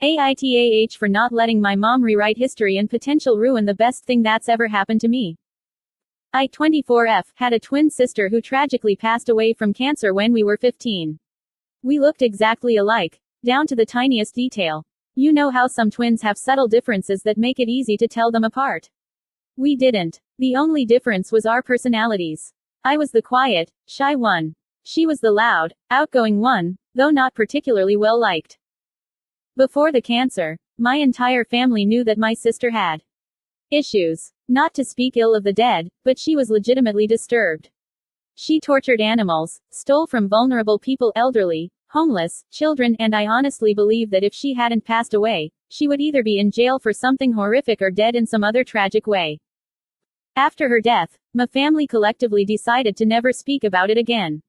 AITAH for not letting my mom rewrite history and potential ruin the best thing that's ever happened to me. I, 24F, had a twin sister who tragically passed away from cancer when we were 15. We looked exactly alike, down to the tiniest detail. You know how some twins have subtle differences that make it easy to tell them apart. We didn't. The only difference was our personalities. I was the quiet, shy one. She was the loud, outgoing one, though not particularly well liked. Before the cancer, my entire family knew that my sister had issues. Not to speak ill of the dead, but she was legitimately disturbed. She tortured animals, stole from vulnerable people, elderly, homeless, children, and I honestly believe that if she hadn't passed away, she would either be in jail for something horrific or dead in some other tragic way. After her death, my family collectively decided to never speak about it again.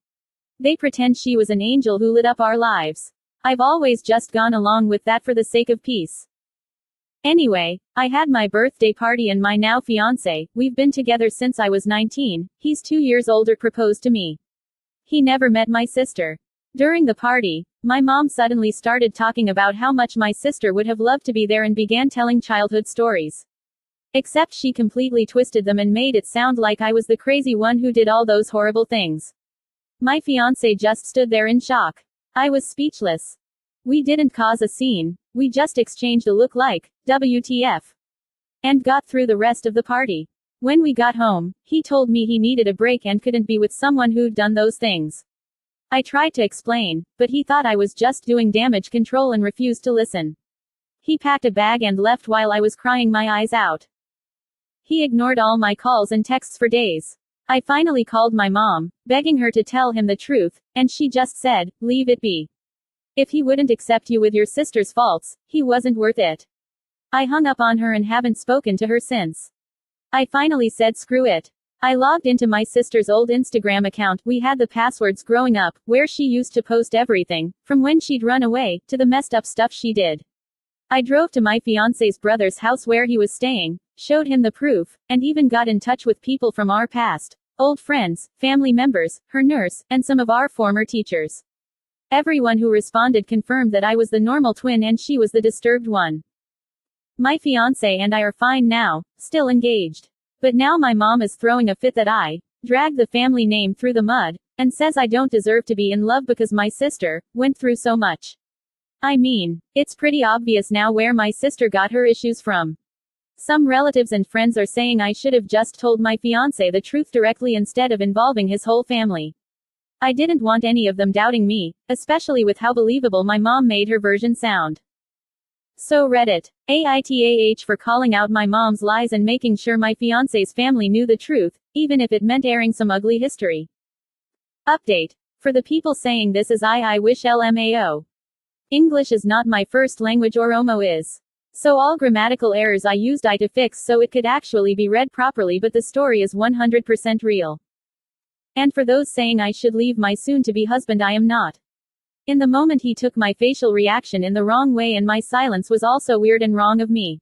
They pretend she was an angel who lit up our lives. I've always just gone along with that for the sake of peace. Anyway, I had my birthday party and my now fiancé, we've been together since I was 19, he's 2 years older, proposed to me. He never met my sister. During the party, my mom suddenly started talking about how much my sister would have loved to be there and began telling childhood stories. Except she completely twisted them and made it sound like I was the crazy one who did all those horrible things. My fiancé just stood there in shock. I was speechless. We didn't cause a scene, we just exchanged a look like, WTF. And got through the rest of the party. When we got home, he told me he needed a break and couldn't be with someone who'd done those things. I tried to explain, but he thought I was just doing damage control and refused to listen. He packed a bag and left while I was crying my eyes out. He ignored all my calls and texts for days. I finally called my mom, begging her to tell him the truth, and she just said, "Leave it be. If he wouldn't accept you with your sister's faults, he wasn't worth it." I hung up on her and haven't spoken to her since. I finally said screw it. I logged into my sister's old Instagram account, we had the passwords growing up, where she used to post everything, from when she'd run away, to the messed up stuff she did. I drove to my fiancé's brother's house where he was staying, showed him the proof, and even got in touch with people from our past. Old friends, family members, her nurse, and some of our former teachers. Everyone who responded confirmed that I was the normal twin and she was the disturbed one. My fiancé and I are fine now, still engaged. But now my mom is throwing a fit that I dragged the family name through the mud, and says I don't deserve to be in love because my sister went through so much. I mean, it's pretty obvious now where my sister got her issues from. Some relatives and friends are saying I should have just told my fiancé the truth directly instead of involving his whole family. I didn't want any of them doubting me, especially with how believable my mom made her version sound. So Reddit, AITAH for calling out my mom's lies and making sure my fiancé's family knew the truth, even if it meant airing some ugly history. Update. For the people saying this is I wish LMAO. English is not my first language or Omo is. So all grammatical errors I used I to fix so it could actually be read properly, but the story is 100% real. And for those saying I should leave my soon-to-be husband, I am not. In the moment he took my facial reaction in the wrong way and my silence was also weird and wrong of me.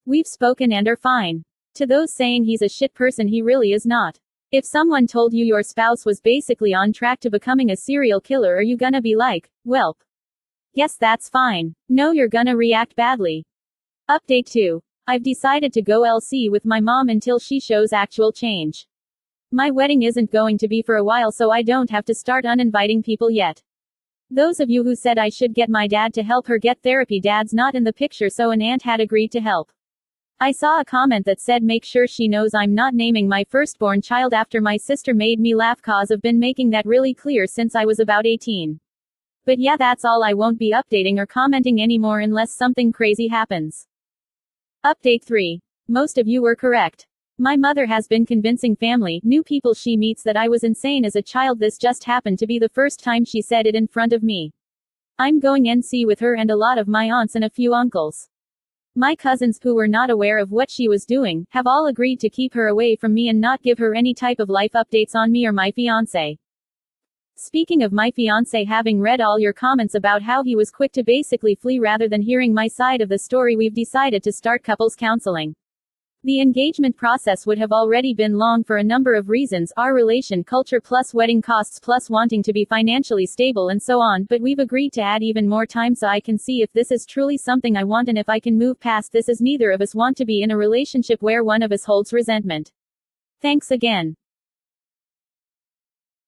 We've spoken and are fine. To those saying he's a shit person, he really is not. If someone told you your spouse was basically on track to becoming a serial killer, are you gonna be like, welp? Yes, that's fine. No, you're gonna react badly. Update 2. I've decided to go LC with my mom until she shows actual change. My wedding isn't going to be for a while, so I don't have to start uninviting people yet. Those of you who said I should get my dad to help her get therapy, dad's not in the picture, so an aunt had agreed to help. I saw a comment that said make sure she knows I'm not naming my firstborn child after my sister made me laugh, cause I've been making that really clear since I was about 18. But yeah, that's all. I won't be updating or commenting anymore unless something crazy happens. Update 3. Most of you were correct. My mother has been convincing family, new people she meets, that I was insane as a child. This just happened to be the first time she said it in front of me. I'm going NC with her and a lot of my aunts and a few uncles. My cousins, who were not aware of what she was doing, have all agreed to keep her away from me and not give her any type of life updates on me or my fiancé. Speaking of my fiancé, having read all your comments about how he was quick to basically flee rather than hearing my side of the story, we've decided to start couples counseling. The engagement process would have already been long for a number of reasons, our relation culture plus wedding costs plus wanting to be financially stable and so on, but we've agreed to add even more time so I can see if this is truly something I want and if I can move past this, as neither of us want to be in a relationship where one of us holds resentment. Thanks again.